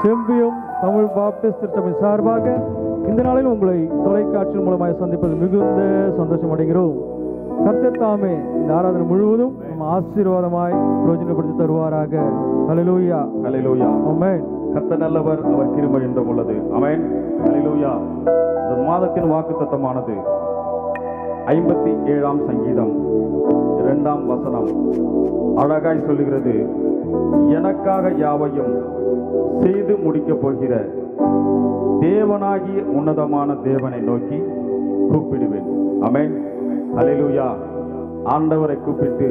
Sembiyam Tamil Baptist திருச்சபை சார்பாக இந்த நாளில் உங்களை தொலைக்காட்சி மூலமாய் சந்திப்பது மிகுந்த சந்தோஷம் அடைகிறோம். கர்த்தர் தாமே இந்த ஆராதனை முழுவதும் நம்ம ஆசீர்வாதமாய் பிரயோஜனப்படுத்தி தருவாராக. ஹல்லேலூயா, ஹல்லேலூயா. ஆமென். கர்த்தர் நல்லவர், அவர் கிருபை என்றும் உள்ளது. ஆமென், ஹல்லேலூயா. இந்த மாதத்தின் வாக்குத்தத்தமானது 57ஆம் சங்கீதம் 2ஆம் வசனம் அழகாய் சொல்லுகிறது, எனக்காக யாவையும் செய்து முடிக்கப் போகிற தேவனாகிய உன்னதமான தேவனை நோக்கி கூப்பிடுவேன். ஆமென், ஹல்லேலூயா. ஆண்டவரை கூப்பிட்டு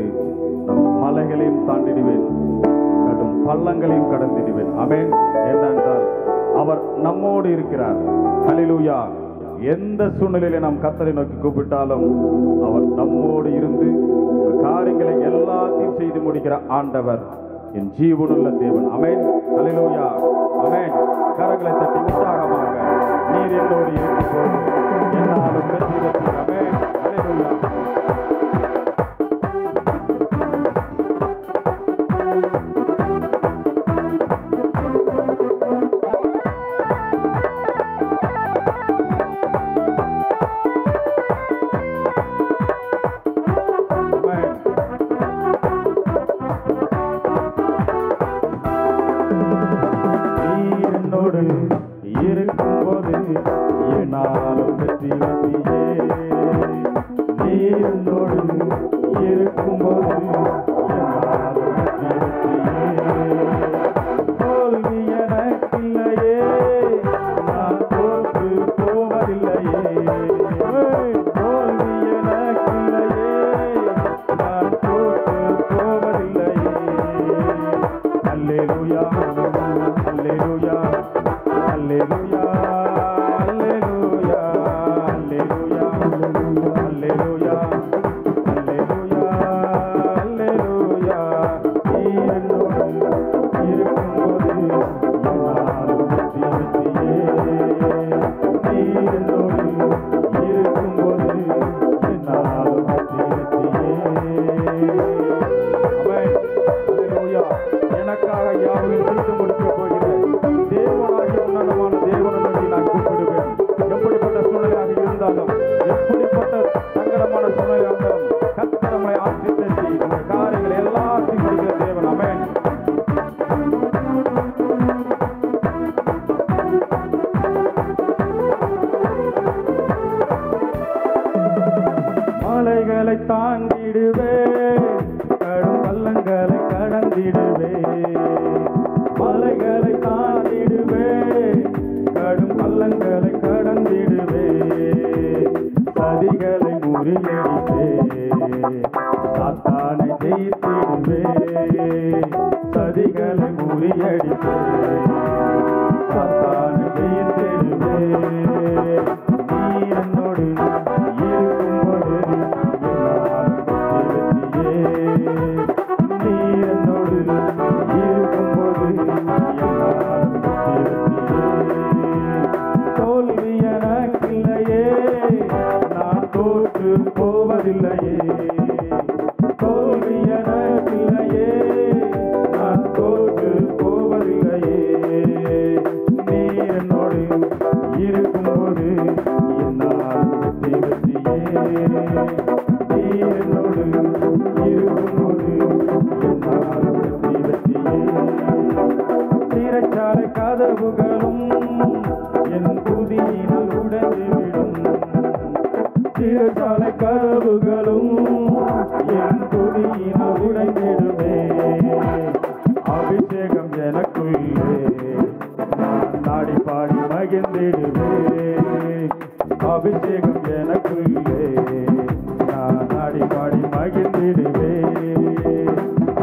நம் மலைகளையும் தாண்டிடுவேன், கடும் பள்ளங்களையும் கடந்திடுவேன். ஆமென். ஏனென்றால் அவர் நம்மோடு இருக்கிறார். ஹல்லேலூயா. எந்த சூழ்நிலையில நாம் கர்த்தரை நோக்கி கூப்பிட்டாலும் அவர் நம்மோடு இருந்து காரியங்களை எல்லாத்தையும் செய்து முடிக்கிற ஆண்டவர் என் ஜீவனுள்ள தேவன். ஆமென், ஹல்லேலூயா. ஆமென். கரங்களை தட்டி உற்சாகமாக நீர் என்னோடு இருக்கும்போது என்னாலும் வெற்றி வெற்றி. ஆமென், ஹல்லேலூயா. இருக்கும்போது என்னாலும் வெற்றி வெற்றியே. நீரோடு இருக்கும்போது என்னாலும் வெற்றி வெற்றியே. தோல்வி எனக்கில்லையே, நான் தோற்று போவதில்லையே. தோல்வி எனக்கில்லையே, நான் தோற்று போவதில்லையே. அல்லேலூயா, அல்லேலூயா, அல்லேலூயா, அல்லேலூயா, அல்லேலூயா, அல்லேலூயா, அல்லேலூயா, அல்லேலூயா. நீர் என்னோடு இருக்கும்போது என்னாலும் வெற்றி வெற்றியே. நீர் என்னோடு இருக்கும்போது என்னாலும் வெற்றி வெற்றியே. ஆமென், அல்லேலூயா. எனக்காக யாவையும் செய்து முடிக்கப் போகிறேன் தேவனாகிய உன்னதமான தேவனை நோக்கி நான் கூப்பிடுவேன். எப்படிப்பட்ட சூழ்நிலையாக இருந்தாலும், எப்படிப்பட்ட சங்கடமான சூழ்நிலையாக இருந்தாலும் கர்த்தர் நம்மை ஆசீர்வதித்து நம்ம காரியங்களை எல்லாத்தையும் முடிக்கிற தேவன். ஆமென். மலைகளை தாண்டிடுவே, கடும் பள்ளங்களை கடந்திடுவே. மலைகளை தாண்டிடுவே, கடும் பள்ளங்களை கடந்திடுவே. சதிகளை முறியடிப்பே, சாத்தானை ஜெயித்திடுவே. சதிகளை முறியடிப்பே, சாத்தானை ஜெயித்திடுவே. நீர் என்னோடு இருக்கும்போது என்னாலும் வெற்றி வெற்றியே. நீர் என்னோடு இருக்கும்போது என்னாலும் வெற்றி வெற்றியே. தோல்வி எனக்கில்லையே, நான் தோற்று போவதில்லையே. தோல்வி எனக்கில்லையே, நான் தோற்று போவதில்லையே. நீர் என்னோடு இருக்கும்போது என்னாலும் வெற்றி வெற்றியே. நீர் என்னோடு இருக்கும்போது என்னாலும் வெற்றி வெற்றியே. சிறைச்சாலை கதவுகளும் என் துதியினால் உடைந்துவிடும். சிறைச்சாலை கதவுகளும் என் துதியினால் உடைந்திடுமே. அபிஷேகம் எனக்குள்ளே, நான் நாடி பாடி மகிழ்ந்திடுவே. அபிஷேகம் எனக்குள்ளே, நான் நாடி பாடி மகிழ்ந்திடுவே.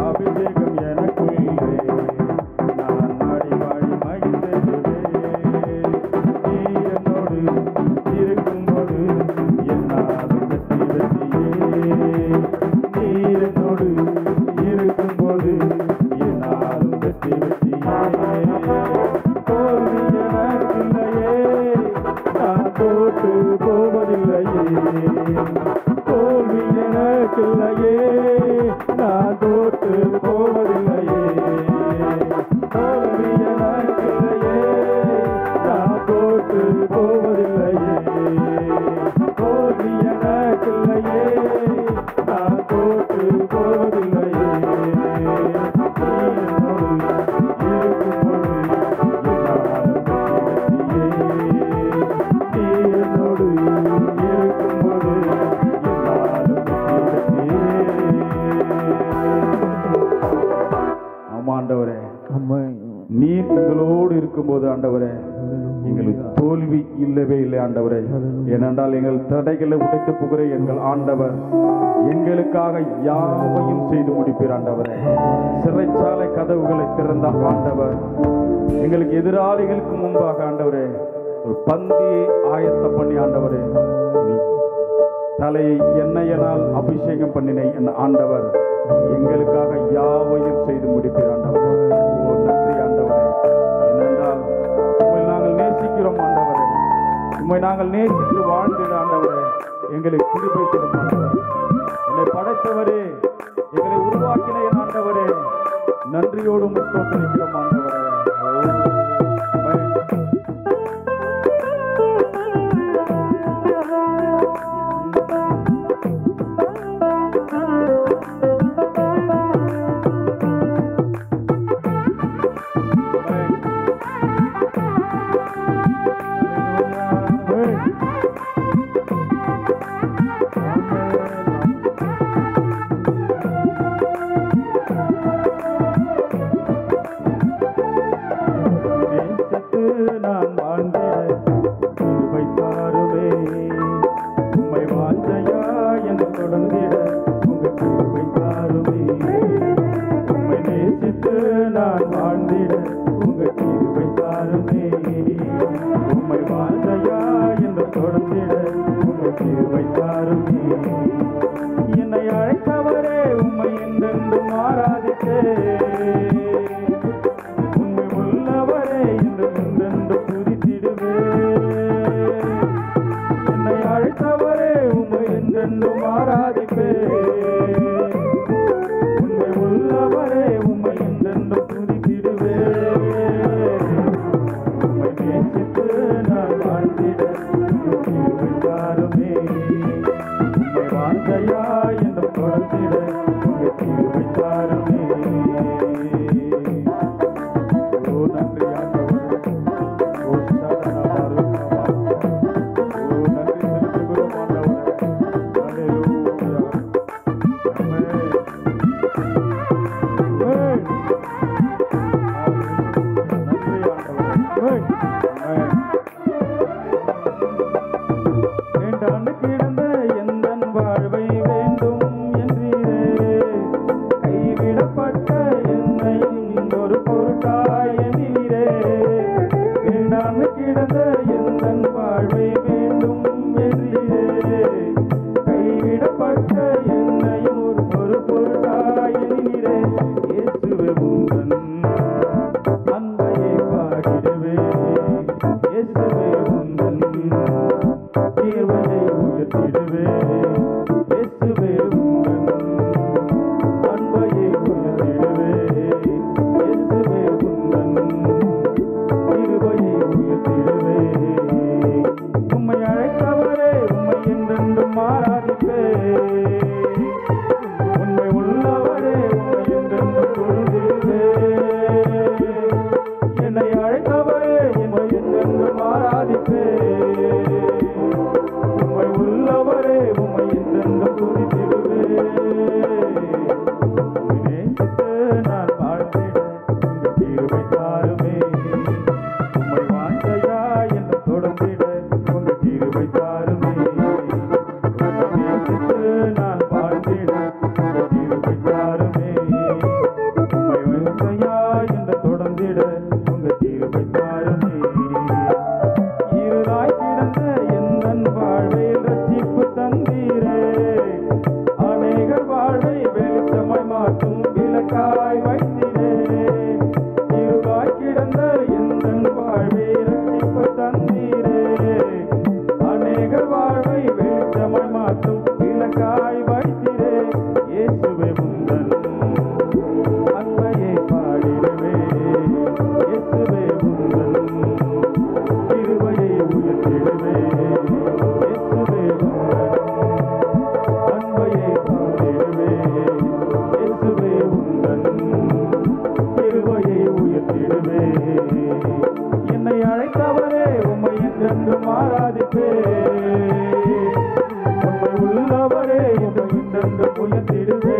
அபிஷேகம் எனக்குள்ளே, நான் நாடி பாடி மகிழ்ந்திடுவே. நீர் என்னோடு இருக்கும்போது என்னாலும் வெற்றி வெற்றியே. நீர் என்னோடு இருக்கும்போது என்னாலும் வெற்றி வெற்றியே. தோல்வி எனக்கில்லையே, நான் தோற்று போவதில்லையே. தோல்வி எனக்கில்லையே, நான் தோற்று போவதில்லையே. தோல்வி எனக்கில்லையே, நீர் எங்களோடு இருக்கும்போது ஆண்டவரே எங்களுக்கு தோல்வி இல்லவே இல்லை ஆண்டவரே. ஏனென்றால் எங்கள் தடைகளை உடைத்து புகிற எங்கள் ஆண்டவர் எங்களுக்காக யாவையும் செய்து முடிப்பீர் ஆண்டவரே. சிறைச்சாலை கதவுகளை திறந்த ஆண்டவர் எங்களுக்கு எதிராளிகளுக்கு முன்பாக ஆண்டவரே ஒரு பந்தியை ஆயத்தம் பண்ணி ஆண்டவரே தலையை எண்ணெயினால் அபிஷேகம் பண்ணின என் ஆண்டவர் எங்களுக்காக யாவையும் செய்து முடிப்பீர் ஆண்டவரே. ஓ நன்றி ஆண்டவரே. ஏனென்றால் உம்மை நாங்கள் நேசிக்கிறோம் ஆண்டவரே. உம்மை நாங்கள் நேசித்து வாழ்ந்திட ஆண்டவரே எங்களுக்கு கிருபை தரும் ஆண்டவரே. என்னை படைத்தவரே, எங்களை உருவாக்கின என் ஆண்டவரே, நன்றியோடு ஸ்தோத்திரிக்கிறோம் ஆண்டவரே. என்னை அழைத்தவரே உம்மை என்றென்று மாறாதித்தே, உண்மை உள்ளவரே என்று என்றென்று புதித்திடுவே. என்னை அழைத்தவரே உம்மை என்றென்று மாறாதிப்பே, உண்மை உள்ளவரே உம்மை என்றென்று புதித்திடுவே. உம்மை நேசித்து நான் வாழ்ந்திட வைத்தாருமே, உம்மை வாஞ்சையா என்று தொடர்ந்திட வைத்தாருமே. ஓ நன்றி ஆண்டவரே. ஓ சரணாபாரு. ஓ நன்றி செலுத்துகிறோம் ஆண்டவரே. அல்லேலூயா. ஆமென். ஆமென். நன்றி ஆண்டவரே. ஆமென். வேண்டாண்டு கிடந்த எந்தன் வாழ்வை வேண்டும் என்றீரே, கைவிடப்பட்ட என்னை ஒரு பொருட்டாய் எண்ணீரே. வேண்டாண்டு கிடந்த எந்தன் வாழ்வை வேண்டும் என்றீரே, கைவிடப்பட்ட என்னை ஒரு பொருட்டாய் எண்ணீரே. இயேசுவே உந்தன் அன்பையை பாடிடுவே, இயேசுவே உந்தன் தீர்வையை உயர்த்திடுவே, இயேசுவே உந்தன் அன்பையை உயர்த்திடுவே, இயேசுவே உந்தன் தீர்வையை உயர்த்திடுவே. உம்மை அழைத்தவரே உம்மை என்றென்றும் மாறாதிப்பே, உண்மை உள்ளவரே உம்மை என்றென்றும் தொழுதிடுவே. என்னை அழைத்தவரே உம்மை என்றென்றும் மாறாதிப்பே, உம்மை உள்ளவரே உம்மை என்றென்றும் துதித்திடுவே. உம்மை நேசித்து நான் வாழ்ந்திட உங்கள் கிருபை தாருமே, உம்மை வாஞ்சையா என்று தொடர்ந்திட உங்கள் கிருபை தாருமே. உம்மை நேசித்து நான் வாழ்ந்திட உங்கள் கிருபை தாருமே, உம்மை வாஞ்சையா என்று தொடர்ந்திட உங்கள் கிருபை தாருமே. இருளாய் கிடந்த எந்தன் வாழ்வை ரட்சிப்பு தந்தீரே, அநேகர் வாழ்வை வெளிச்சமாய் மாற்றும் விளக்காய் வைத்தீரே. இருளாய் கிடந்த எந்தன் வாழ்வை ரட்சிப்பு தந்தீரே, அநேகர் வாழ்வை வெளிச்சமாய் மாற்றும் விளக்காய் வைத்தீரே. இயேசுவே உந்தன் அன்பையை பாடிடுவே, இயேசுவே உந்தன் கிருபையை உயர்த்திடுவே, இயேசுவே உந்தன் அன்பையை பாடிடுவே, இயேசுவே உந்தன் கிருபையை உயர்த்திடுவே. என்னை அழைத்தவரே உம்மை என்றென்று மாறாதிப்பே, உம்மை உள்ளவரே உம்மை என்றென்று உயர்த்திடுவே.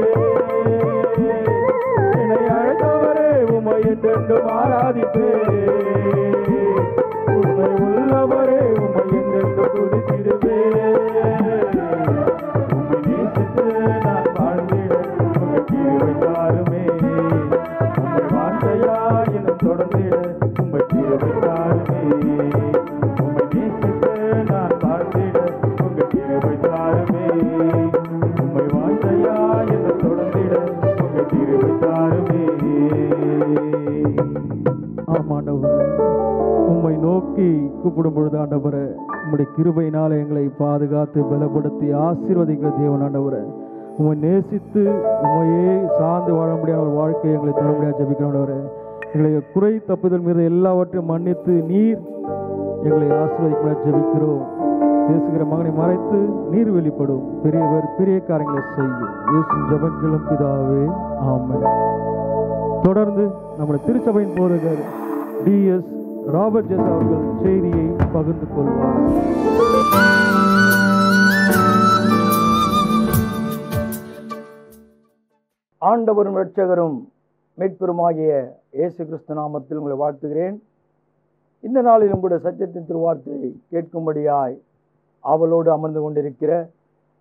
என்னை அழைத்தவரே உம்மை என்றென்றும் ஆராதிப்பேன். உண்மை உள்ளவரே உம்மை என்றென்றும் துதித்திடுவேன். உம்மை நேசித்து நான் வாழ்ந்திட உங்கள் கிருபை தாருமே. உம்மை வார்த்தையா என தொடர்ந்திட உங்கள் கிருபை தாருமே. உம்மை நேசித்து நான் வாழ்ந்திட உங்கள் கிருபை தாருமே. உம்மை வார்த்தையா என தொடர்ந்திட உங்கள் கிருபை தாருமே. ஆமாண்டவரே, உம்மை நோக்கி கூப்பிடும் பொழுது ஆண்டவரே, உம்முடைய கிருபையினால எங்களை பாதுகாத்து பலப்படுத்தி ஆசீர்வதிக்கிற தேவன் ஆண்டவரே, உம்மை நேசித்து உம்மையே சார்ந்து வாழ முடியாத ஒரு வாழ்க்கையை எங்களை தர முடியாது ஜெபிக்கிறவரே. எங்களை குறை தப்புதல் மீது எல்லாவற்றையும் மன்னித்து நீர் எங்களை ஆசீர்வதிக்க ஜெபிக்கிறோம். பேசுகிற மகனை மறைத்து நீர் வெளிப்படும். பெரியவர் பெரிய காரியங்களை செய்யும். இயேசு ஜெபங்களும் பிதாவே, ஆமென். தொடர்ந்து நம்முடைய திருச்சபையின் போதகர் DS ராபர்ட் ஜெஸ் அவர்கள் செய்தியை பகிர்ந்து கொள்வார். ஆண்டவரும் இரட்சகரும் மீட்பெருமாகிய இயேசு கிறிஸ்து நாமத்தில் உங்களை வாழ்த்துகிறேன். இந்த நாளிலும் கூட சத்தியத்தின் திருவார்த்தையை கேட்கும்படியாய் ஆவலோடு அமர்ந்து கொண்டிருக்கிற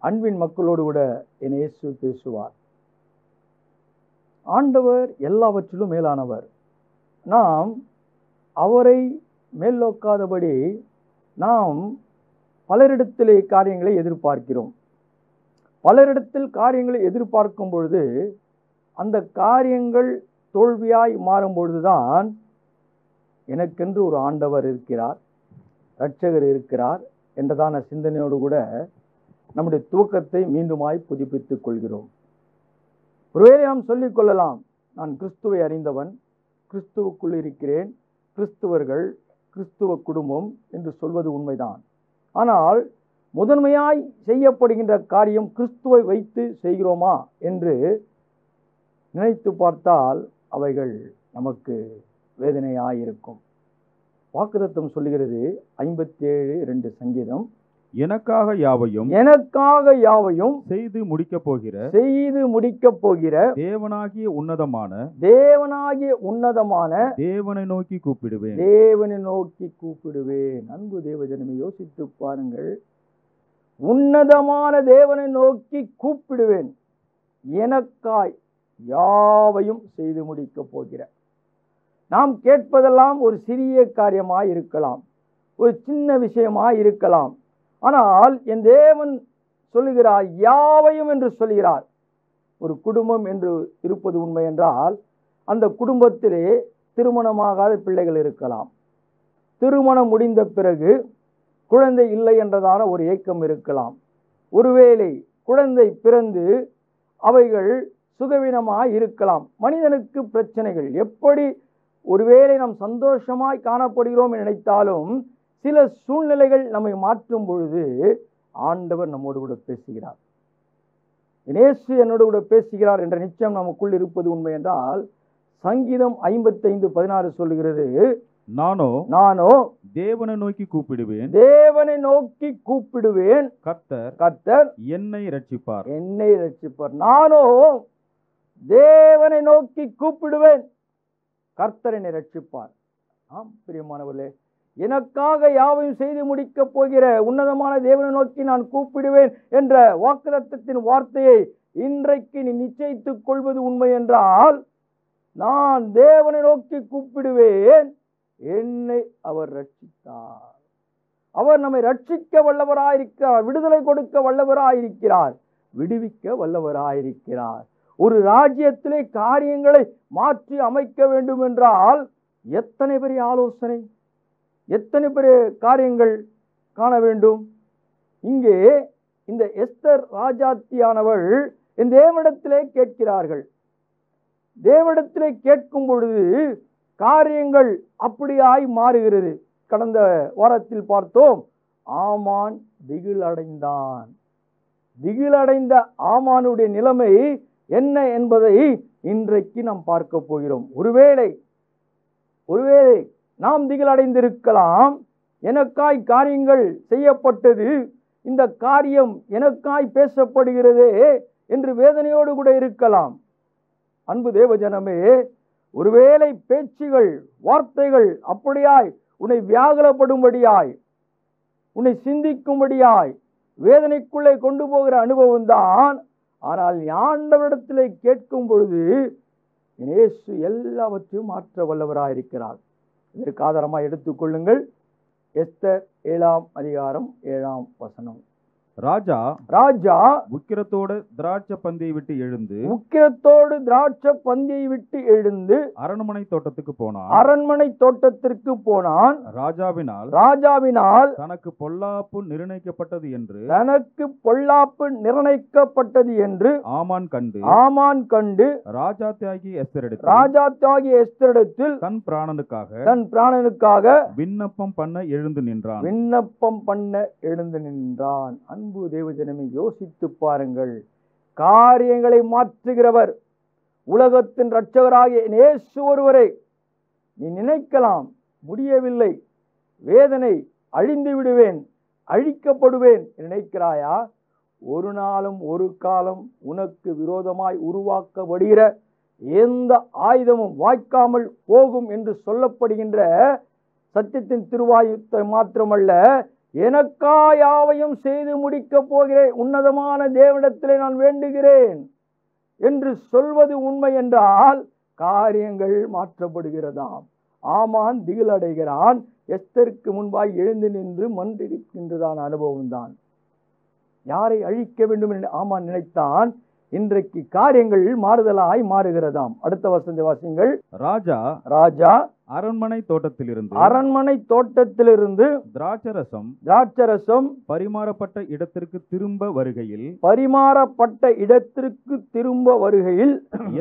அன்பின் மக்களோடு கூட என் இயேசு பேசுவார். ஆண்டவர் எல்லாவற்றிலும் மேலானவர். நாம் அவரை மேல் நோக்காதபடி நாம் பலரிடத்திலே காரியங்களை எதிர்பார்க்கிறோம். பலரிடத்தில் காரியங்களை எதிர்பார்க்கும் பொழுது அந்த காரியங்கள் தோல்வியாய் மாறும் பொழுதுதான் எனக்கென்று ஒரு ஆண்டவர் இருக்கிறார், இரட்சகர் இருக்கிறார் என்றதான சிந்தனையோடு கூட நம்முடைய துவக்கத்தை மீண்டுமாய் புதுப்பித்துக் கொள்கிறோம். ஒருவேளை நாம் சொல்லிக் கொள்ளலாம், நான் கிறிஸ்துவை அறிந்தவன், கிறிஸ்துவுக்குள் இருக்கிறேன், கிறிஸ்துவர்கள், கிறிஸ்துவ குடும்பம் என்று சொல்வது உண்மைதான். ஆனால் முதன்மையாய் செய்யப்படுகின்ற காரியம் கிறிஸ்துவை வைத்து செய்கிறோமா என்று நினைத்து பார்த்தால் அவைகள் நமக்கு வேதனையாயிருக்கும். வாக்குத்தத்தம் சொல்லுகிறது 57:2 சங்கீதம், எனக்காக யாவையும் செய்து முடிக்கப் போகிற தேவனாகிய உன்னதமான தேவனை நோக்கி கூப்பிடுவேன். அன்பு தேவஜனமே, யோசித்து பாருங்கள். உன்னதமான தேவனை நோக்கி கூப்பிடுவேன், எனக்காய் யாவையும் செய்து முடிக்கப் போகிற. நாம் கேட்பதெல்லாம் ஒரு சிறிய காரியமாய் இருக்கலாம், ஒரு சின்ன விஷயமாய் இருக்கலாம். ஆனால் என் தேவன் சொல்லுகிறார் யாவையும் என்று சொல்கிறார். ஒரு குடும்பம் என்று இருப்பது உண்மை என்றால் அந்த குடும்பத்திலே திருமணமாகாத பிள்ளைகள் இருக்கலாம். திருமணம் முடிந்த பிறகு குழந்தை இல்லை என்றதான ஒரு ஏக்கம் இருக்கலாம். ஒருவேளை குழந்தை பிறந்து அவைகள் சுகவீனமாய் இருக்கலாம். மனிதனுக்கு பிரச்சனைகள் எப்படி, ஒருவேளை நாம் சந்தோஷமாய் காணப்படுகிறோம் என்று நினைத்தாலும் சில சூழ்நிலைகள் நம்மை மாற்றும் பொழுது ஆண்டவர் நம்மோடு கூட பேசுகிறார். இயேசு என்னோடு கூட பேசுகிறார் என்ற நிச்சயம் நமக்குள் இருப்பது உண்மை என்றால் சங்கீதம் 55:16 சொல்லுகிறது, நானோ தேவனை நோக்கி கூப்பிடுவேன், கர்த்தர் என்னை ரட்சிப்பார். நானோ தேவனை நோக்கி கூப்பிடுவேன், கர்த்தர் என்னை ரட்சிப்பார். ஆம் பிரியமானவர்களே, எனக்காக யாவையும் செய்து முடிக்கப் போகிற உன்னதமான தேவனை நோக்கி நான் கூப்பிடுவேன் என்ற வாக்குத்தத்தத்தின் வார்த்தையை இன்றைக்கு நீ நிச்சயித்துக் கொள்வது உண்மை என்றால், நான் தேவனை நோக்கி கூப்பிடுவேன், என்னை அவர் ரட்சித்தார். அவர் நம்மை ரட்சிக்க வல்லவராயிருக்கிறார், விடுதலை கொடுக்க வல்லவராயிருக்கிறார், விடுவிக்க வல்லவராயிருக்கிறார். ஒரு ராஜ்யத்திலே காரியங்களை மாற்றி அமைக்க வேண்டும் என்றால் எத்தனை பெரிய ஆலோசனை, எத்தனை பெரிய காரியங்கள் காண வேண்டும். இங்கே இந்த எஸ்தர் ராஜாத்தியானவள் இந்த தேவனிடத்திலே கேட்கிறார்கள். தேவனிடத்திலே கேட்கும் பொழுது காரியங்கள் அப்படியாய் மாறுகிறது. கடந்த வாரத்தில் பார்த்தோம், ஆமான் திகிலடைந்தான். திகிலடைந்த ஆமானுடைய நிலைமை என்ன என்பதை இன்றைக்கு நாம் பார்க்க போகிறோம். ஒருவேளை நாம் திகிலடைந்திருக்கலாம். எனக்காய் காரியங்கள் செய்யப்பட்டது, இந்த காரியம் எனக்காய் பேசப்படுகிறதே என்று வேதனையோடு கூட இருக்கலாம். அன்பு தேவஜனமே, ஒருவேளை பேச்சுகள், வார்த்தைகள் அப்படியாய் உன்னை வியாகுலப்படும்படியாய், உன்னை சிந்திக்கும்படியாய் வேதனைக்குள்ளே கொண்டு போகிற அனுபவம் தான். ஆனால் ஆண்டவரிடத்திலே கேட்கும் பொழுது இயேசு எல்லாவற்றையும் மாற்ற வல்லவராயிருக்கிறார். இதற்கு ஆதாரமாக எடுத்துக்கொள்ளுங்கள் எஸ்தர் 7ஆம் அதிகாரம் 7ஆம் வசனம். ராஜா உக்கிரத்தோடு திராட்சை பந்தியை விட்டு எழுந்து அரண்மனை தோட்டத்துக்கு போனான். ராஜாவினால் தனக்கு பொல்லாப்பு நிர்ணயிக்கப்பட்டது என்று ஆமான் கண்டு ராஜாத்தியாகிய எஸ்தரிடத்தில் தன் பிராணனுக்காக விண்ணப்பம் பண்ண எழுந்து நின்றான். அன்பு தேவஜனமே, யோசித்து பாருங்கள். காரியங்களை மாற்றுகிறவர் உலகத்தின் இரட்சகராகிய இயேசு ஒருவரை. நீ நினைக்கலாம், முடியவில்லை, வேதனை, அழிந்து விடுவேன், அழிக்கப்படுவேன் நினைக்கிறாயா? ஒரு நாளும் ஒரு காலம் உனக்கு விரோதமாய் உருவாக்கப்படுகிற எந்த ஆயுதமும் வாய்க்காமல் போகும் என்று சொல்லப்படுகின்ற சத்தியத்தின் திருவாயுத்தை மாத்திரமல்ல, எனக்கா யாவையும் செய்து முடிக்கப் போகிறேன், உன்னதமான தேவனிடத்திலே நான் வேண்டுகிறேன் என்று சொல்வது உண்மை என்றால் காரியங்கள் மாற்றப்படுகிறதாம். ஆமான் திகில் அடைகிறான். எஸ்தருக்கு முன்பாய் எழுந்து நின்று மன்றிருக்கின்றதான அனுபவம் தான். யாரை அழிக்க வேண்டும் என்று ஆமான் நினைத்தான். இன்றைக்கு காரியங்கள் மாறுதலாய் மாறுகிறதாம். அடுத்த வசனத்தை வாசிங்கள். ராஜா அரண்மனை தோட்டத்திலிருந்து திராட்சரசம் பரிமாறப்பட்ட இடத்திற்கு திரும்ப வருகையில்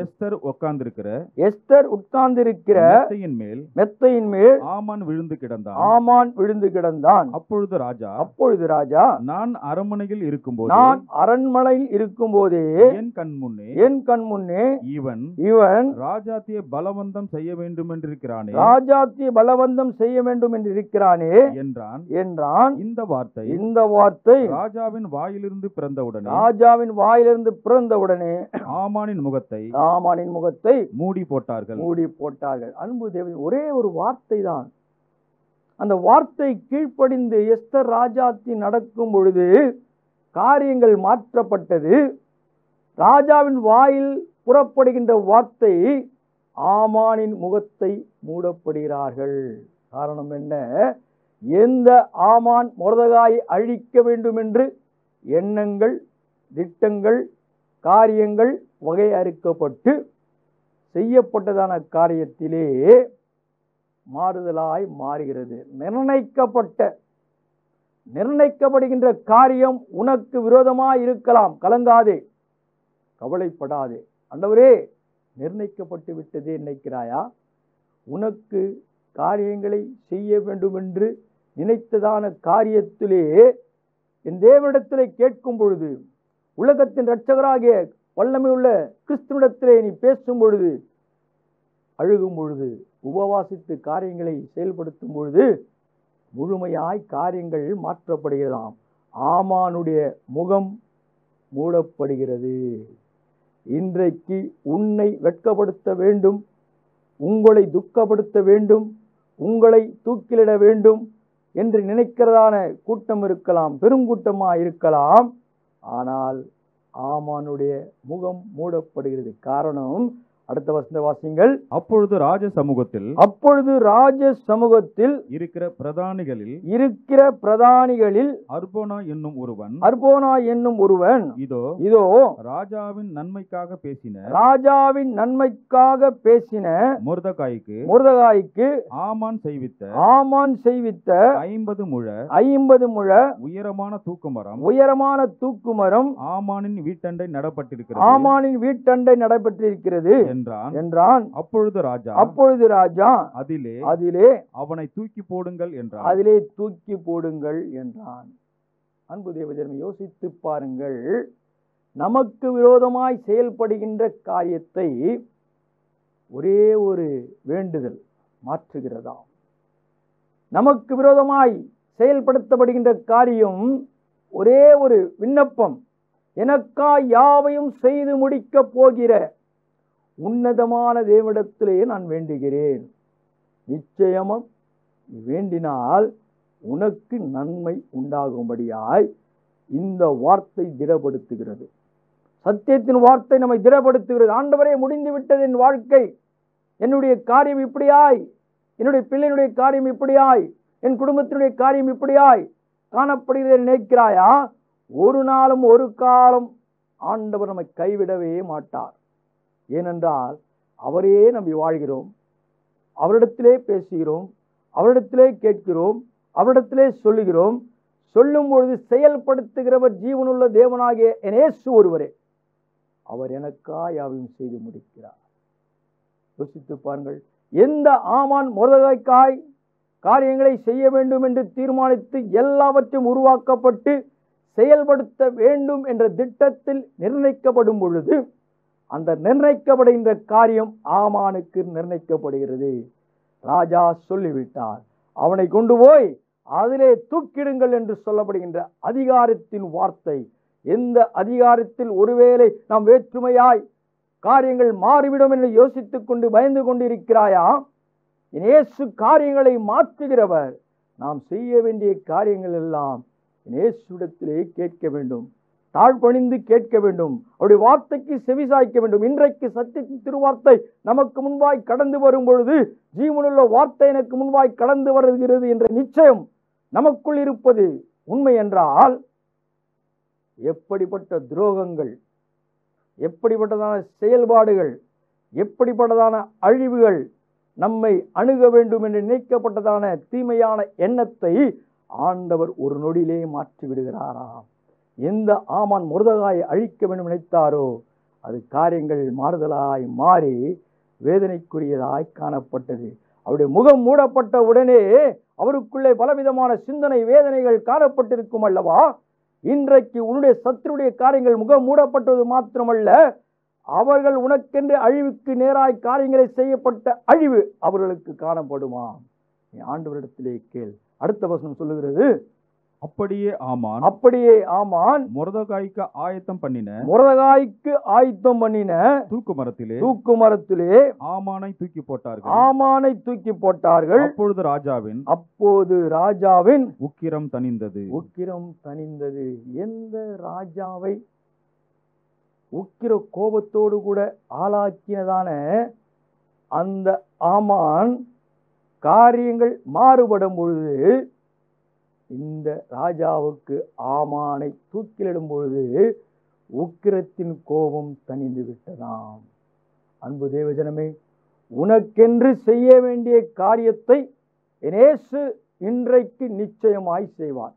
எஸ்தர் உட்கார்ந்திருக்கிற மெத்தையின் மேல் ஆமான் விழுந்து கிடந்தான். அப்பொழுது ராஜா நான் அரண்மனையில் இருக்கும்போதே என் கண் முன்னே இவன் ராஜாத்திய பலவந்தம் செய்ய வேண்டும் என்றிருக்கிறானே என்றான். இந்த வார்த்தை ராஜாவின் வாயிலிருந்து பிறந்தவுடனே ஆமானின் முகத்தை மூடி போட்டார்கள். அன்பு தேவன், ஒரே ஒரு வார்த்தை தான். அந்த வார்த்தை கீழ்ப்படிந்து எஸ்தர் ராஜாத்தி நடக்கும் பொழுது காரியங்கள் மாற்றப்பட்டது. ராஜாவின் வாயில் புறப்படுகின்ற வார்த்தை ஆமானின் முகத்தை மூடப்படுகிறார்கள். காரணம் என்ன? எந்த ஆமான் மொர்தெகாயை அழிக்க வேண்டும் என்று எண்ணங்கள், திட்டங்கள், காரியங்கள் வகையறுக்கப்பட்டு செய்யப்பட்டதான காரியத்திலே மாறுதலாய் மாறுகிறது. நிர்ணயிக்கப்படுகின்ற காரியம் உனக்கு விரோதமாய் இருக்கலாம். கலங்காதே, கவலைப்படாதே. ஆண்டவரே, நிர்ணயிக்கப்பட்டு விட்டதே நினைக்கிறாயா? உனக்கு காரியங்களை செய்ய வேண்டும் என்று நினைத்ததான காரியத்திலே என் தேவனிடத்திலே கேட்கும் பொழுது, உலகத்தின் இரட்சகராகிய வல்லமை உள்ள கிறிஸ்துவிடத்திலே நீ பேசும் பொழுது, அழுகும் பொழுது, உபவாசித்து காரியங்களை செயல்படுத்தும் பொழுது முழுமையாய் காரியங்கள் மாற்றப்படுகிறதாம். ஆமானுடைய முகம் மூடப்படுகிறது. இன்றைக்கு உன்னை வெட்கப்படுத்த வேண்டும், உங்களை துக்கப்படுத்த வேண்டும், உங்களை தூக்கிலிட வேண்டும் என்று நினைக்கிறதான கூட்டம் இருக்கலாம், பெருங்கூட்டமாக இருக்கலாம். ஆனால் ஆமானுடைய முகம் மூடப்படுகிறது. காரணம், அடுத்த வசனத்தை வாசிங்கள். அப்பொழுது ராஜ சமூகத்தில் இருக்கிற பிரதானிகளில் அர்போனா என்னும் ஒருவன் இதோ ராஜாவின் நன்மைக்காக பேசின மொர்தெகாய்க்கு ஆமான் செய்வித்த 50 முழ உயரமான தூக்குமரம் ஆமானின் வீட்டண்டை நடப்பட்டிருக்கிறது என்றான். அப்பொழுது ராஜா அதிலே அவனை தூக்கி போடுங்கள் என்றான். அன்பு தேவஜனமே, யோசித்து பாருங்கள். நமக்கு விரோதமாய் செயல்படுகின்ற காரியத்தை ஒரே ஒரு வேண்டுதல் மாற்றுகிறதாம். நமக்கு விரோதமாய் செயல்படுத்தப்படுகின்ற காரியம் ஒரே ஒரு விண்ணப்பம், எனக்கா யாவையும் செய்து முடிக்க போகிற உன்னதமான தேவனிடத்திலே நான் வேண்டுகிறேன். நிச்சயமும் வேண்டினால் உனக்கு நன்மை உண்டாகும்படியாய் இந்த வார்த்தை திடப்படுத்துகிறது. சத்தியத்தின் வார்த்தை நம்மை திடப்படுத்துகிறது. ஆண்டவரே, முடிந்து விட்டது என் வாழ்க்கை, என்னுடைய காரியம் இப்படியாய், என்னுடைய பிள்ளையினுடைய காரியம் இப்படியாய், என் குடும்பத்தினுடைய காரியம் இப்படியாய் காணப்படுகிறதை நினைக்கிறாயா? ஒரு நாளும் ஒரு காலம் ஆண்டவர் நம்மை கைவிடவே மாட்டார். ஏனென்றால் அவரே நம்பி வாழ்கிறோம், அவரிடத்திலே பேசுகிறோம், அவரிடத்திலே கேட்கிறோம், அவரிடத்திலே சொல்லுகிறோம். சொல்லும் பொழுது செயல்படுத்துகிறவர் ஜீவனுள்ள தேவனாகிய இயேசு ஒருவரே. அவர் எனக்காய் யாவையும் செய்து முடிக்கிறார். யோசித்து பாருங்கள். எந்த ஆமான் மொர்தெகாய்க்காய் காரியங்களை செய்ய வேண்டும் என்று தீர்மானித்து எல்லாவற்றையும் உருவாக்கப்பட்டு செயல்படுத்த வேண்டும் என்ற திட்டத்தில் நிர்ணயிக்கப்படும் பொழுது அந்த நிர்ணயிக்கப்படுகின்ற காரியம் ஆமானுக்கு நிர்ணயிக்கப்படுகிறது. ராஜா சொல்லிவிட்டார், அவனை கொண்டு போய் அதிலே தூக்கிடுங்கள் என்று சொல்லப்படுகின்ற அதிகாரத்தின் வார்த்தை. எந்த அதிகாரத்தில் ஒருவேளை நாம் வேற்றுமையாய் காரியங்கள் மாறிவிடும் என்று யோசித்துக் கொண்டு பயந்து கொண்டிருக்கிறாயா? இயேசு காரியங்களை மாற்றுகிறவர். நாம் செய்ய வேண்டிய காரியங்கள் எல்லாம் இயேசுவிடத்திலே கேட்க வேண்டும், தாழ்பணிந்து கேட்க வேண்டும், அவருடைய வார்த்தைக்கு செவிசாய்க்க வேண்டும். இன்றைக்கு சத்தியத்தின் திருவார்த்தை நமக்கு முன்பாய் கடந்து வரும் பொழுது, ஜீவனுள்ள வார்த்தை எனக்கு முன்பாய் கடந்து வருகிறது என்ற நிச்சயம் நமக்குள் இருப்பது உண்மை என்றால், எப்படிப்பட்ட துரோகங்கள், எப்படிப்பட்டதான செயல்பாடுகள், எப்படிப்பட்டதான அழிவுகள் நம்மை அணுக வேண்டும் என்று நினைக்கப்பட்டதான தீமையான எண்ணத்தை ஆண்டவர் ஒரு நொடியிலே மாற்றி விடுகிறாராம். எந்த ஆமான் மொர்தெகாயை அழிக்க வேண்டும் நினைத்தாரோ அது காரியங்கள் மாறுதலாய் மாறி வேதனைக்குரியதாய் காணப்பட்டது. அவருடைய முகம் மூடப்பட்ட உடனே அவருக்குள்ளே பலவிதமான சிந்தனை வேதனைகள் காணப்பட்டிருக்கும் அல்லவா? இன்றைக்கு உன்னுடைய சத்துருடைய காரியங்கள் முகம் மூடப்பட்டது மாத்திரமல்ல, அவர்கள் உனக்கென்று அழிவுக்கு நேராய் காரியங்களை செய்யப்பட்ட அழிவு அவர்களுக்கு காணப்படுமா? நீ ஆண்டவரிடத்திலே கேள். அடுத்த வசனம் சொல்லுகிறது, அப்படியே ஆமான் மொர்தெகாய்க்கு ஆயத்தம் பண்ணின தூக்கு மரத்திலே ஆமானை தூக்கி போட்டார்கள். அப்போது ராஜாவின் உக்கிரம் தணிந்தது. எந்த ராஜாவை உக்கிர கோபத்தோடு கூட ஆளாக்கினதான அந்த ஆமான் காரியங்கள் மாறுபடும் பொழுது, இந்த ராஜாவுக்கு ஆமானை தூக்கிலிடும் பொழுது உக்கிரத்தின் கோபம் தணிந்து விட்டதாம். அன்பு தேவஜனமே, உனக்கென்று செய்ய வேண்டிய காரியத்தை இயேசு இன்றைக்கு நிச்சயமாய் செய்வார்.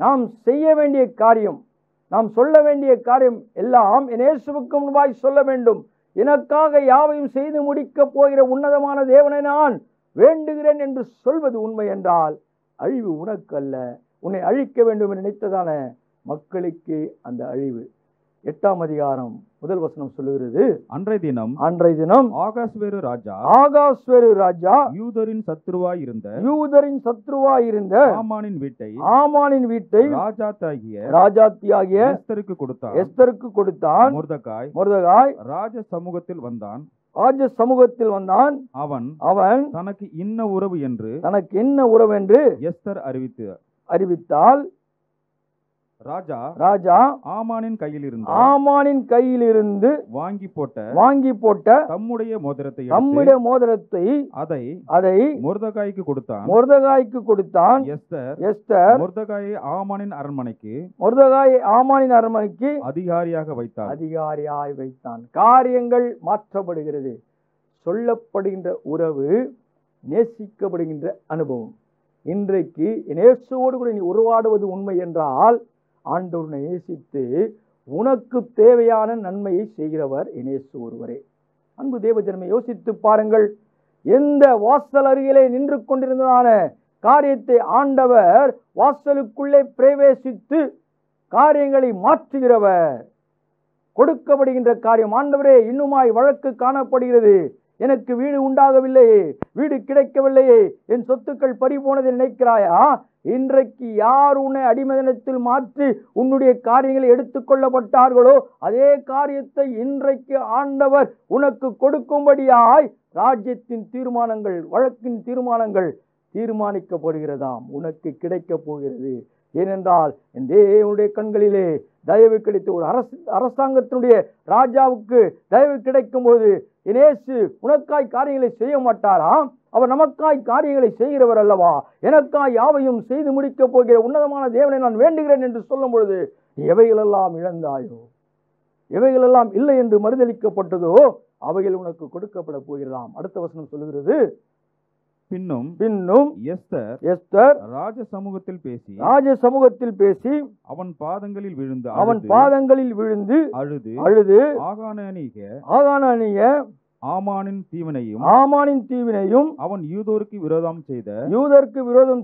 நாம் செய்ய வேண்டிய காரியம், நாம் சொல்ல வேண்டிய காரியம் எல்லாம் இயேசுவுக்கு முன்பாய் சொல்ல வேண்டும். எனக்காக யாவையும் செய்து முடிக்கப் போகிற உன்னதமான தேவனை நான் வேண்டுகிறேன் என்று சொல்வது உண்மை என்றால், அழிவு உனக்கு அல்ல, உன்னை அழிக்க வேண்டும் என்று நினைத்ததான மக்களுக்கு அந்த அழிவு. 8ஆம் அதிகாரம் 1 வசனம் சொல்லுகிறது, அன்றைய தினம் ஆகாஸ்வேரு ராஜா யூதரின் சத்துருவாய் இருந்த ஆமானின் வீட்டை ராஜாத்தியாகிய எஸ்தருக்கு கொடுத்தான். மொர்தெகாய் ராஜ சமூகத்தில் வந்தான். அவன் தனக்கு இன்ன உறவு என்று எஸ்தர் அறிவித்தால், ராஜா ஆமானின் கையிலிருந்து வாங்கி போட்ட தம்முடைய மோதிரத்தை அதை மொர்தெகாய்க்கு கொடுத்தான். எஸ்தர் மொர்தெகாயை ஆமானின் அரண்மனைக்கு அதிகாரியாக வைத்தான். காரியங்கள் மாற்றப்படுகிறது. சொல்லப்படுகின்ற உறவு நேசிக்கப்படுகின்ற அனுபவம். இன்றைக்கு இயேசுவோடு கூட நீ உருவாடுவது உண்மை என்றால், ஆண்டவரை நேசித்து உனக்கு தேவையான நன்மையை செய்கிறவர் இயேசு ஒருவரே. அன்பு தேவஜனமே, யோசித்து பாருங்கள். எந்த வாசல் அருகிலே நின்று கொண்டிருந்ததான காரியத்தை ஆண்டவர் வாசலுக்குள்ளே பிரவேசித்து காரியங்களை மாற்றுகிறவர். கொடுக்கப்படுகின்ற காரியம், ஆண்டவரே இன்னுமாய் வழக்கு காணப்படுகிறது, எனக்கு வீடு உண்டாகவில்லையே, வீடு கிடைக்கவில்லையே, என் சொத்துக்கள் பறிபோனதை நினைக்கிறாயா? இன்றைக்கு யார் உன்னை அடிமைதனத்தில் மாற்றி உன்னுடைய காரியங்களை எடுத்துக்கொள்ளப்பட்டார்களோ அதே காரியத்தை இன்றைக்கு ஆண்டவர் உனக்கு கொடுக்கும்படியாய் ராஜ்யத்தின் தீர்மானங்கள், வழக்கின் தீர்மானங்கள் தீர்மானிக்கப்படுகிறதாம், உனக்கு கிடைக்க போகிறது. ஏனென்றால் என் தேவனுடைய கண்களிலே தயவு கிடைத்து ஒரு அரசாங்கத்தினுடைய ராஜாவுக்கு தயவு கிடைக்கும் போது இயேசு உனக்காய் காரியங்களை செய்ய மாட்டாராம், அவர் நமக்காய் காரியங்களை செய்கிறவர் அல்லவா. எனக்காய் யாவையும் செய்து முடிக்கப் போகிற உன்னதமான தேவனை நான் வேண்டுகிறேன் என்று சொல்லும் பொழுது எவைகளெல்லாம் இழந்தாயோ, எவைகளெல்லாம் இல்லை என்று மறுதளிக்கப்பட்டதோ அவைகள் உனக்கு கொடுக்கப்பட போகிறதாம். அடுத்த வசனம் சொல்லுகிறது, பின்னும் எஸ்தர் ராஜ சமூகத்தில் பேசி அவன் பாதங்களில் விழுந்து அழுது ஆகானிய ஆமானின் தீவினையும் அவன் யூதருக்கு விரோதம்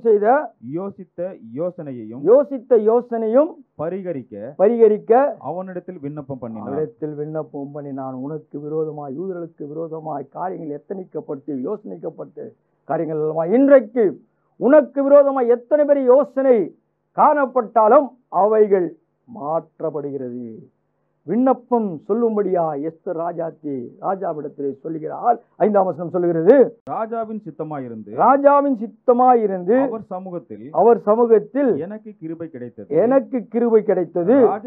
செய்த யோசித்த யோசனையும் பரிகரிக்க அவனிடத்தில் விண்ணப்பம் பண்ணி நான் உனக்கு விரோதமாய் யூதர்களுக்கு விரோதமாய் காரியங்கள் எத்தனிக்கப்பட்டு யோசனைக்கப்பட்டு காரியங்கள் எல்லாம் இன்றைக்கு உனக்கு விரோதமாய் எத்தனை பேர் யோசனை காணப்பட்டாலும் அவைகள் மாற்றப்படுகிறது. விண்ணப்பம் சொல்லும்படியா எஸ்தர் ராஜாவிடத்திலே சொல்லுகிறார். 5ஆம் வசனம் சொல்லுகிறது, ராஜாவின் சித்தமாயிருந்து அவர் சமூகத்தில் எனக்கு கிருபை கிடைத்தது. ராஜ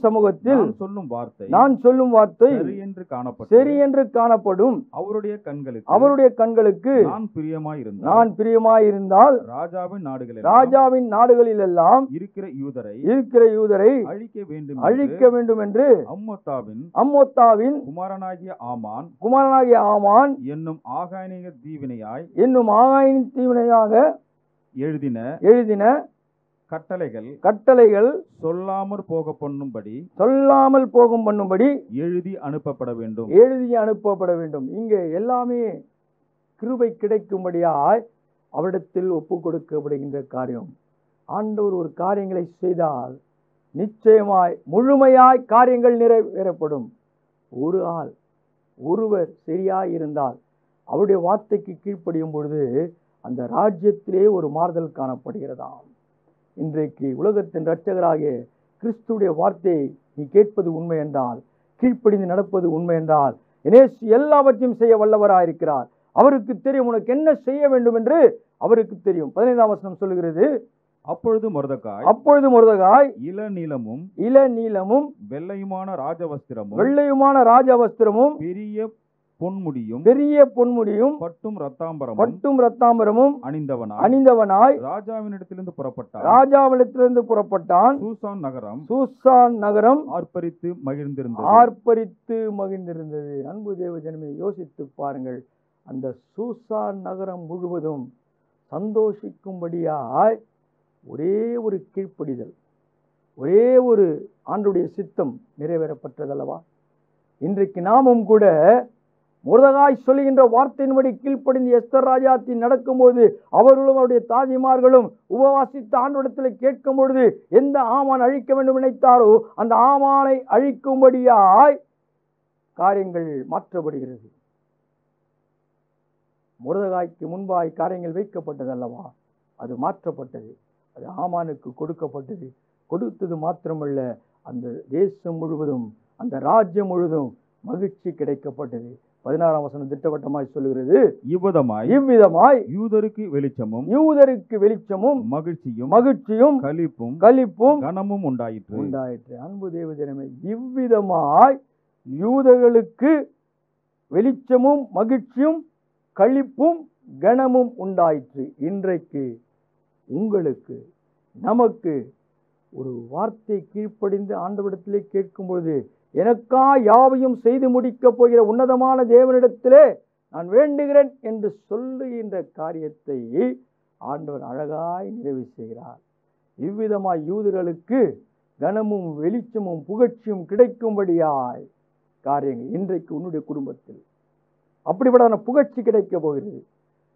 சமூகத்தில் நான் சொல்லும் வார்த்தை சரி என்று காணப்படும். அவருடைய கண்களுக்கு நான் பிரியமாயிருந்தால் ராஜாவின் நாடுகளில் எல்லாம் இருக்கிற யூதரை அழிக்க வேண்டும் என்று அம்மோத்தாவின் குமாரனாகிய ஆமான் என்னும் ஆகாயனின் தீவினையாக எழுதின கட்டளைகள் சொல்லாமல் போகும் பண்ணும்படி எழுதி அனுப்பப்பட வேண்டும். இங்கே எல்லாமே கிருபை கிடைக்கும்படியாய் அவரிடத்தில் ஒப்பு கொடுக்கப்படுகின்ற காரியம். ஆண்டவர் ஒரு காரியங்களை செய்தால் நிச்சயமாய் முழுமையாய் காரியங்கள் நிறைவேறப்படும். ஒருவர் சரியாயிருந்தால் அவருடைய வார்த்தைக்கு கீழ்ப்படியும் பொழுது அந்த ராஜ்யத்திலே ஒரு மாறுதல் காணப்படுகிறதாம். இன்றைக்கு உலகத்தின் இரட்சகராகிய கிறிஸ்துடைய வார்த்தையை நீ கேட்பது உண்மை என்றால், கீழ்ப்படிந்து நடப்பது உண்மை என்றால், இயேசு எல்லாவற்றையும் செய்ய வல்லவராயிருக்கிறார். அவருக்கு தெரியும் உனக்கு என்ன செய்ய வேண்டும் என்று அவருக்கு தெரியும். 15ஆம் வசனம் சொல்லுகிறது, அப்பொழுது மொர்தெகாய் இளநீலமும் வெள்ளையுமான ராஜவஸ்திரமும் பெரிய பொன்முடியும் பட்டும் ரத்தாம்பரமும் அணிந்தவனாய் ராஜாவினிடத்திலிருந்து புறப்பட்டான். சூசான் நகரம் ஆர்ப்பரித்து மகிழ்ந்திருந்தது. அன்பு தேவ ஜனமே, யோசித்து பாருங்கள். அந்த சூசான் நகரம் முழுவதும் சந்தோஷிக்கும்படியாய் ஒரே ஒரு கீழ்ப்படிதல், ஒரே ஒரு ஆண்டுடைய சித்தம் நிறைவேறப்பட்டதல்லவா. இன்றைக்கு நாமும் கூட மொர்தெகாய் சொல்லுகின்ற வார்த்தையின்படி கீழ்ப்படிந்து எஸ்தர் ராஜாத்தி நடக்கும்போது அவர்களும் அவருடைய தாதிமார்களும் உபவாசித்த ஆண்டவரிடத்தில் கேட்கும் பொழுது எந்த ஆமான் அழிக்க வேண்டும் நினைத்தாரோ அந்த ஆமானை அழிக்கும்படியாய் காரியங்கள் மாற்றப்படுகிறது. மொர்தெகாய்க்கு முன்பாய் காரியங்கள் வைக்கப்பட்டதல்லவா, அது மாற்றப்பட்டது. அது ஆமானுக்கு கொடுக்கப்பட்டது. கொடுத்தது மாத்திரமல்ல, அந்த தேசம் முழுவதும், அந்த ராஜ்யம் முழுவதும் மகிழ்ச்சி கிடைக்கப்பட்டது. 16ஆம் வசனம் திட்டவட்டமாய் சொல்லுகிறது, இவ்விதமாய் யூதருக்கு வெளிச்சமும் மகிழ்ச்சியும் களிப்பும் கனமும் உண்டாயிற்று. அன்பு தேவ ஜனமே, இவ்விதமாய் யூதர்களுக்கு வெளிச்சமும் மகிழ்ச்சியும் களிப்பும் கனமும் உண்டாயிற்று. இன்றைக்கு உங்களுக்கு நமக்கு ஒரு வார்த்தை கீழ்ப்படிந்து ஆண்டவரிடத்திலே கேட்கும் பொழுது எனக்கா யாவையும் செய்து முடிக்கப் போகிற உன்னதமான தேவனிடத்திலே நான் வேண்டுகிறேன் என்று சொல்லுகின்ற காரியத்தை ஆண்டவர் அழகாய் நிறைவு செய்கிறார். இவ்விதமாய் யூதர்களுக்கு கனமும் வெளிச்சமும் புகழ்ச்சியும் கிடைக்கும்படியாய் காரியங்கள் இன்றைக்கு உன்னுடைய குடும்பத்தில் அப்படிப்பட்ட புகழ்ச்சி கிடைக்க போகிறது,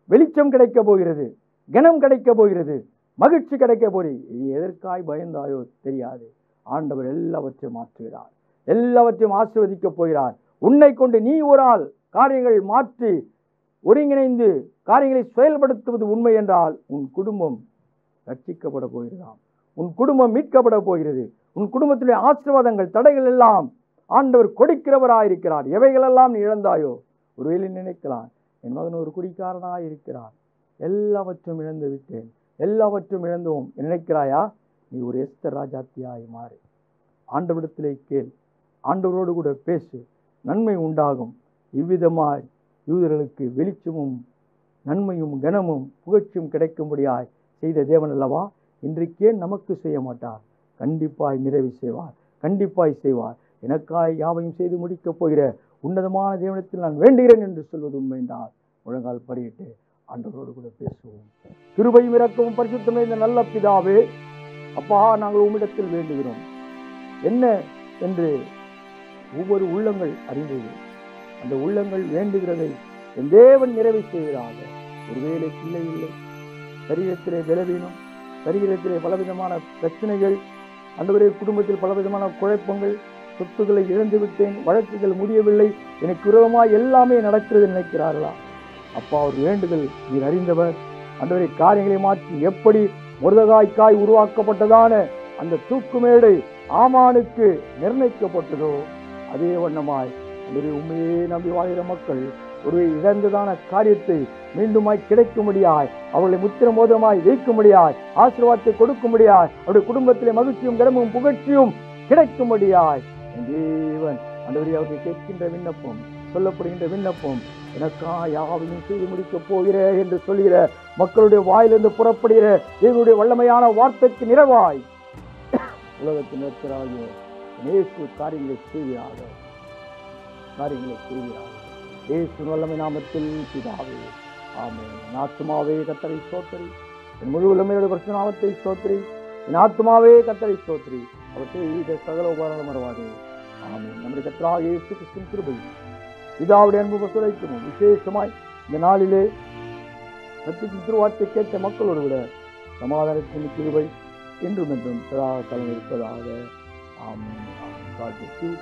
வெளிச்சம் கிடைக்க போகிறது, கனம் கிடைக்க போகிறது, மகிழ்ச்சி கிடைக்க போகிறது. எதற்காய் பயந்தாயோ தெரியாது. ஆண்டவர் எல்லாவற்றையும் மாற்றுகிறார், எல்லாவற்றையும் ஆசீர்வதிக்கப் போகிறார். உன்னை கொண்டு நீ ஒரு ஆள் காரியங்கள் மாற்றி ஒருங்கிணைந்து காரியங்களை செயல்படுத்துவது உண்மை என்றால் உன் குடும்பம் ரட்சிக்கப்பட போகிறதாம். உன் குடும்பம் மீட்கப்பட போகிறது. உன் குடும்பத்துடைய ஆசீர்வாதங்கள் தடைகள் எல்லாம் ஆண்டவர் கொடுக்கிறவராயிருக்கிறார். எவைகளெல்லாம் நீ இழந்தாயோ, ஒருவேளை நினைக்கலாம், என் மகன் ஒரு குடிக்காரனாயிருக்கிறான், எல்லாவற்றும் இழந்து விட்டேன், எல்லாவற்றும் இழந்தோம் நினைக்கிறாயா? நீ ஒரு எஸ்தர் ராஜாத்தியாய் மாறு. ஆண்டவரிடத்திலே கேள், ஆண்டவரோடு கூட பேசு, நன்மை உண்டாகும். இவ்விதமாய் யூதர்களுக்கு வெளிச்சமும் நன்மையும் கனமும் புகழ்ச்சியும் கிடைக்கும்படியாய் செய்த தேவன் அல்லவா இன்றைக்கே நமக்கு செய்ய மாட்டார்? கண்டிப்பாய் நிறைவு செய்வார், கண்டிப்பாய் செய்வார். எனக்காய் யாவையும் செய்து முடிக்கப் போகிற உன்னதமான தேவனத்தில் நான் வேண்டுகிறேன் என்று சொல்வது உண்மைதான். முழங்கால் படியிட்டு ஆண்டவரோடு கூட பேசுவோம். கிருபையும் இரக்கமும் பரிசுத்தமே இந்த நல்ல பிதாவே, அப்பா, நாங்கள் உம்மிடத்தில் வேண்டுகிறோம். என்ன என்று ஒவ்வொரு உள்ளங்கள் அறிந்தது. அந்த உள்ளங்கள் வேண்டுகிறதை என் தேவன் நிறைவு செய்கிறாங்க. ஒருவேளை பிள்ளை இல்லை, சரீரத்திலே பலவீனம், சரீரத்திலே பலவிதமான பிரச்சனைகள், ஆண்டவரே குடும்பத்தில் பலவிதமான குழப்பங்கள், சொத்துக்களை இழந்து விட்டேன், வழக்குகள் முடியவில்லை, எனக்கு விரோதமாக எல்லாமே நடக்கிறது நினைக்கிறார்களா? அப்பா, ஒரு வேண்டுதல் நீர் அறிந்தவர். ஆண்டவரே, காரியங்களை மாற்றி எப்படி முருதகாய்க்காய் உருவாக்கப்பட்டதான அந்த தூக்குமேடை ஆமானுக்கு நிர்ணயிக்கப்பட்டதோ அதே வண்ணமாய் உண்மையே நம்பி வாழ்கிற மக்கள் ஒரு இழந்ததான காரியத்தை மீண்டுமாய் கிடைக்கும்படியாய், அவர்களை முத்திர மோதமாய் வைக்கும்படியாய், ஆசீர்வாதத்தை கொடுக்கும்படியாய், அவருடைய குடும்பத்திலே மகிழ்ச்சியும் கனமும் புகழ்ச்சியும் கிடைக்கும்படியாய் தேவன் ஆண்டவரே அவர்கள் கேட்கின்ற விண்ணப்பம், சொல்லப்படுகின்ற விண்ணப்பம், எனக்கா யாவையும் செய்து முடிக்கப் போகிற என்று சொல்கிற மக்களுடைய வாயிலிருந்து புறப்படுகிற தேவனுடைய வல்லமையான வார்த்தைக்கு நிறைவாய் உலகத்தில் நிற்கிறார்கள். இயேசு காரியங்களை செய்கிறாக, காரியங்களை செய்கிறார்கள். இயேசு வல்லமை நாமத்தில் பிதாவே, ஆமென். என் ஆத்துமாவே கர்த்தரை ஸ்தோத்திரி, என் முழு வல்லமையோட பரிசுத்த நாமத்தை ஸ்தோத்திரி. என் ஆத்துமாவே கர்த்தரை ஸ்தோத்திரி, அவர் செய்த சகல உபகாரங்களும் மறவாதே. ஆமென். நம்முடைய கர்த்தராகிய இயேசு கிறிஸ்துவின் கிருபை, பிதாவுடைய அன்பு பசுரைக்கும் விசேஷமாய் இந்த நாளிலே சத்தியத்தின் திருவார்த்தை கேட்ட மக்களோடு விட சமாதானத்தின் கிருபை என்றும் என்றும் சதா காலம் இருப்பதாக. ஆமென். God bless you.